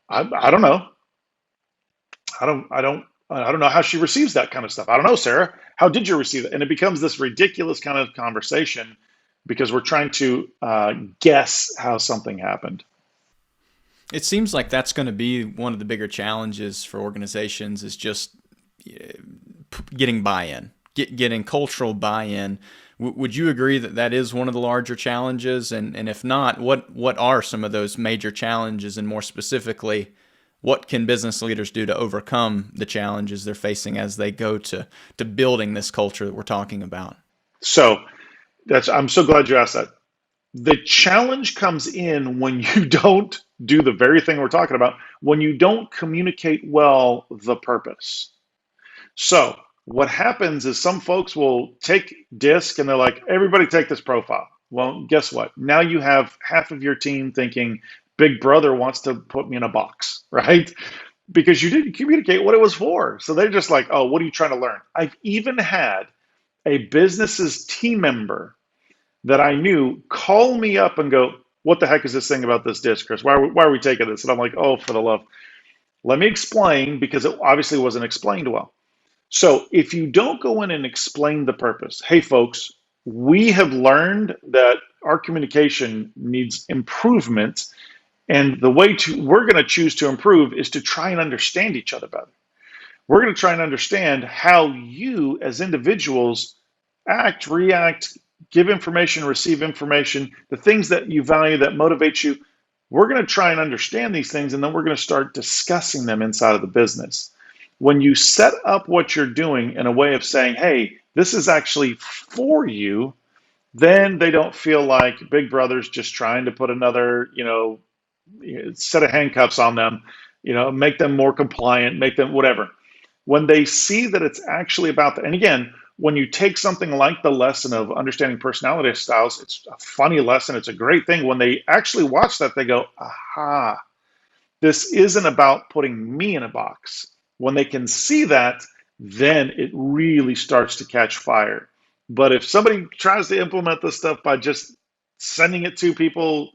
I don't know. I don't know how she receives that kind of stuff. I don't know, Sarah. How did you receive it? And it becomes this ridiculous kind of conversation because we're trying to guess how something happened. It seems like that's going to be one of the bigger challenges for organizations is just getting buy-in, getting cultural buy-in. Would you agree that that is one of the larger challenges? And if not, what are some of those major challenges? And more specifically, what can business leaders do to overcome the challenges they're facing as they go to building this culture that we're talking about? So I'm so glad you asked that. The challenge comes in when you don't do the very thing we're talking about, when you don't communicate well the purpose. So what happens is some folks will take DISC and they're like, everybody take this profile. Well, guess what? Now you have half of your team thinking Big Brother wants to put me in a box, right? Because you didn't communicate what it was for. So they're just like, oh, what are you trying to learn? I've even had a business's team member that I knew call me up and go, what the heck is this thing about this disc, Chris? Why are we taking this? And I'm like, oh, for the love. Let me explain, because it obviously wasn't explained well. So if you don't go in and explain the purpose, hey, folks, we have learned that our communication needs improvement. And the way we're going to choose to improve is to try and understand each other better. We're going to try and understand how you as individuals act, react, give information, receive information, the things that you value, that motivate you. We're going to try and understand these things, and then we're going to start discussing them inside of the business. When you set up what you're doing in a way of saying, hey, this is actually for you, then they don't feel like Big Brother's just trying to put another, set of handcuffs on them, make them more compliant, make them whatever. When they see that it's actually about that, and again, when you take something like the lesson of understanding personality styles, it's a funny lesson, it's a great thing. When they actually watch that, they go, aha, this isn't about putting me in a box. When they can see that, then it really starts to catch fire. But if somebody tries to implement this stuff by just sending it to people,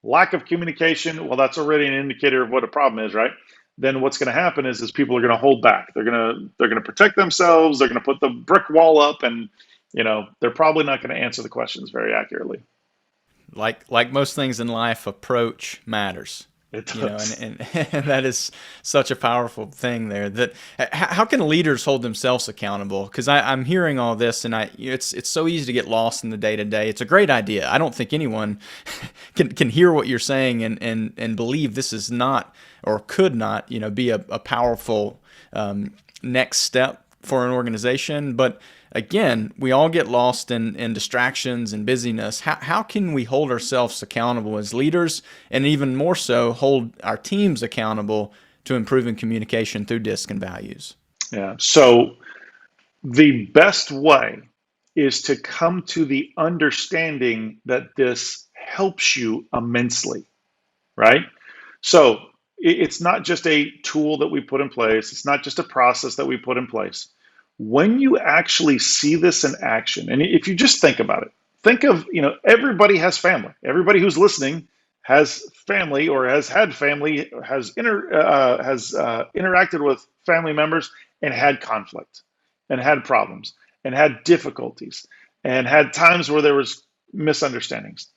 lack of communication, well, that's already an indicator of what a problem is, right? Then what's going to happen is people are going to hold back. They're going to protect themselves. They're going to put the brick wall up, and they're probably not going to answer the questions very accurately. Like most things in life, approach matters. It does. And that is such a powerful thing there. That how can leaders hold themselves accountable? Because I'm hearing all this, and it's so easy to get lost in the day to day. It's a great idea. I don't think anyone can hear what you're saying and believe this is not or could not be a powerful next step for an organization. But again, we all get lost in distractions and busyness. How can we hold ourselves accountable as leaders, and even more so, hold our teams accountable to improving communication through DISC and values? Yeah. So the best way is to come to the understanding that this helps you immensely, right? So it's not just a tool that we put in place. It's not just a process that we put in place. When you actually see this in action, and if you just think about it, think of, everybody has family. Everybody who's listening has family or has had family, has interacted with family members and had conflict and had problems and had difficulties and had times where there was misunderstandings.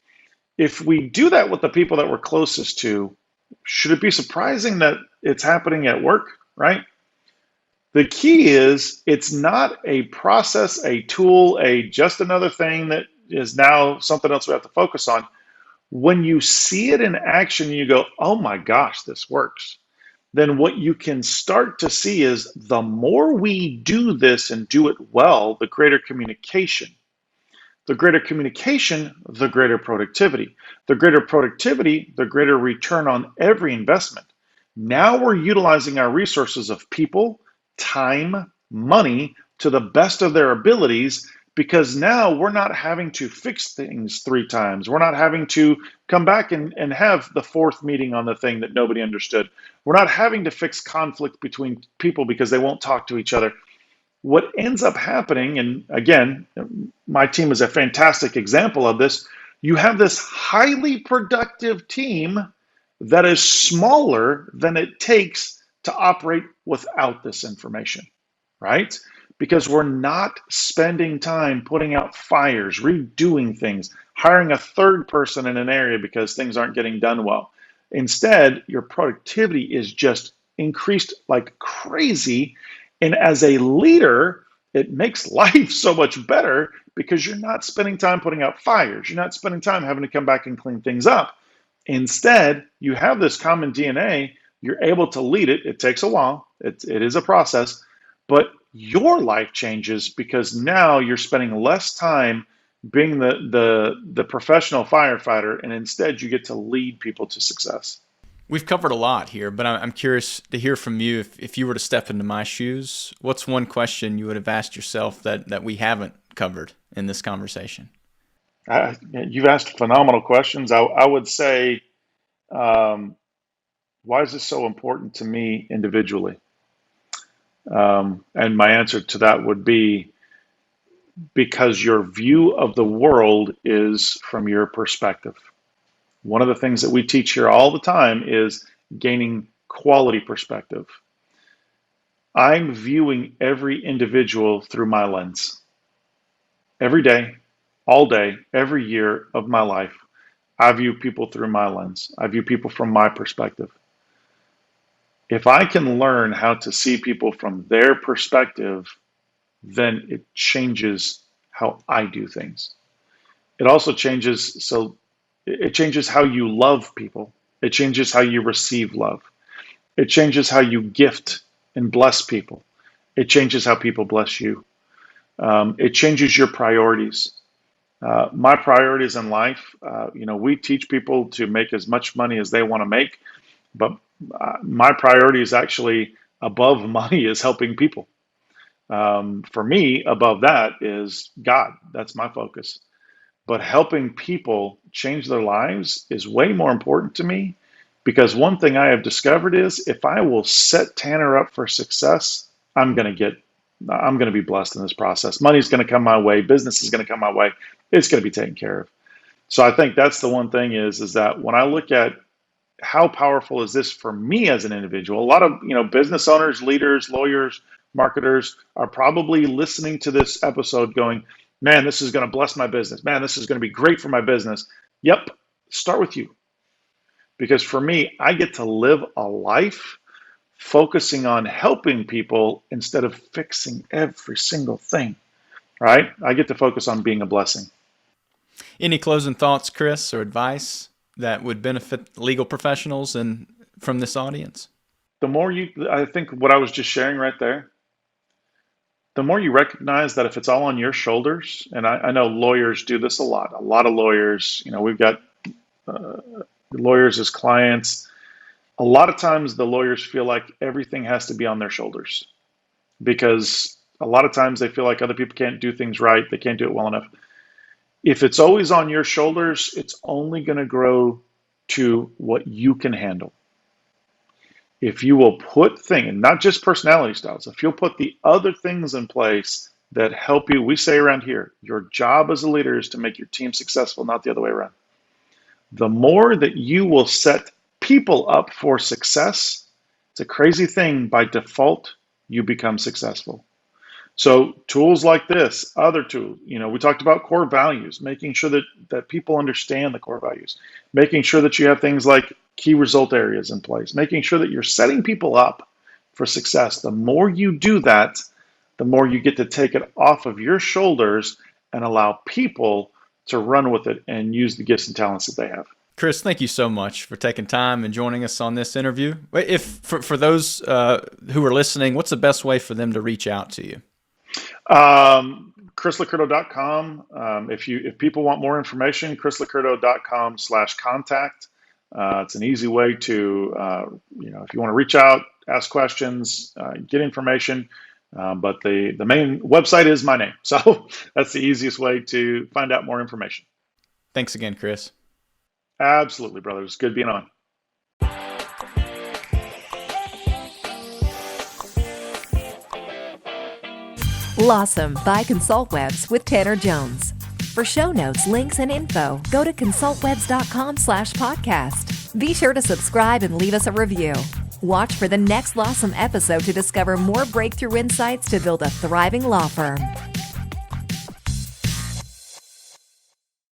If we do that with the people that we're closest to, should it be surprising that it's happening at work, right? The key is it's not a process, a tool, just another thing that is now something else we have to focus on. When you see it in action, you go, oh my gosh, this works. Then what you can start to see is the more we do this and do it well, the greater communication. The greater communication, the greater productivity. The greater productivity, the greater return on every investment. Now we're utilizing our resources of people, time, money to the best of their abilities, because now we're not having to fix things 3 times. We're not having to come back and have the 4th meeting on the thing that nobody understood. We're not having to fix conflict between people because they won't talk to each other. What ends up happening, and again, my team is a fantastic example of this, you have this highly productive team that is smaller than it takes to operate without this information, right? Because we're not spending time putting out fires, redoing things, hiring a 3rd person in an area because things aren't getting done well. Instead, your productivity is just increased like crazy. And as a leader, it makes life so much better because you're not spending time putting out fires. You're not spending time having to come back and clean things up. Instead, you have this common DNA. You're able to lead it. It takes a while. It is a process, but your life changes because now you're spending less time being the professional firefighter, and instead you get to lead people to success. We've covered a lot here, but I'm curious to hear from you. If you were to step into my shoes, what's one question you would have asked yourself that we haven't covered in this conversation? You've asked phenomenal questions. I would say, why is this so important to me individually? And my answer to that would be because your view of the world is from your perspective. One of the things that we teach here all the time is gaining quality perspective. I'm viewing every individual through my lens. Every day, all day, every year of my life, I view people through my lens. I view people from my perspective. If I can learn how to see people from their perspective, then it changes how I do things. It also changes, it changes how you love people. It changes how you receive love. It changes how you gift and bless people. It changes how people bless you. It changes your priorities. My priorities in life, we teach people to make as much money as they want to make, but my priority is actually above money is helping people. For me, above that is God. That's my focus. But helping people change their lives is way more important to me because one thing I have discovered is if I will set Tanner up for success, I'm going to be blessed in this process. Money's going to come my way. Business is going to come my way. It's going to be taken care of. So I think that's the one thing is that when I look at how powerful is this for me as an individual, a lot of business owners, leaders, lawyers, marketers are probably listening to this episode going, man, this is going to bless my business. Man, this is going to be great for my business. Yep. Start with you. Because for me, I get to live a life focusing on helping people instead of fixing every single thing, right? I get to focus on being a blessing. Any closing thoughts, Chris, or advice that would benefit legal professionals and from this audience? I think what I was just sharing right there, the more you recognize that if it's all on your shoulders, and I know lawyers do this a lot of lawyers, we've got lawyers as clients. A lot of times the lawyers feel like everything has to be on their shoulders because a lot of times they feel like other people can't do things right. They can't do it well enough. If it's always on your shoulders, it's only going to grow to what you can handle. If you will put things, and not just personality styles, if you'll put the other things in place that help you, we say around here, your job as a leader is to make your team successful, not the other way around. The more that you will set people up for success, it's a crazy thing. By default, you become successful. So tools like this, other tools, we talked about core values, making sure that people understand the core values, making sure that you have things like key result areas in place, making sure that you're setting people up for success. The more you do that, the more you get to take it off of your shoulders and allow people to run with it and use the gifts and talents that they have. Chris, thank you so much for taking time and joining us on this interview. If for those who are listening, what's the best way for them to reach out to you? ChrisLocurto.com. If people want more information, ChrisLocurto.com/contact. It's an easy way to, if you want to reach out, ask questions, get information. But the main website is my name. So that's the easiest way to find out more information. Thanks again, Chris. Absolutely, brother. It's good being on. Lawsome by ConsultWebs with Tanner Jones. For show notes, links, and info, go to consultwebs.com/podcast. Be sure to subscribe and leave us a review. Watch for the next Lawsome episode to discover more breakthrough insights to build a thriving law firm.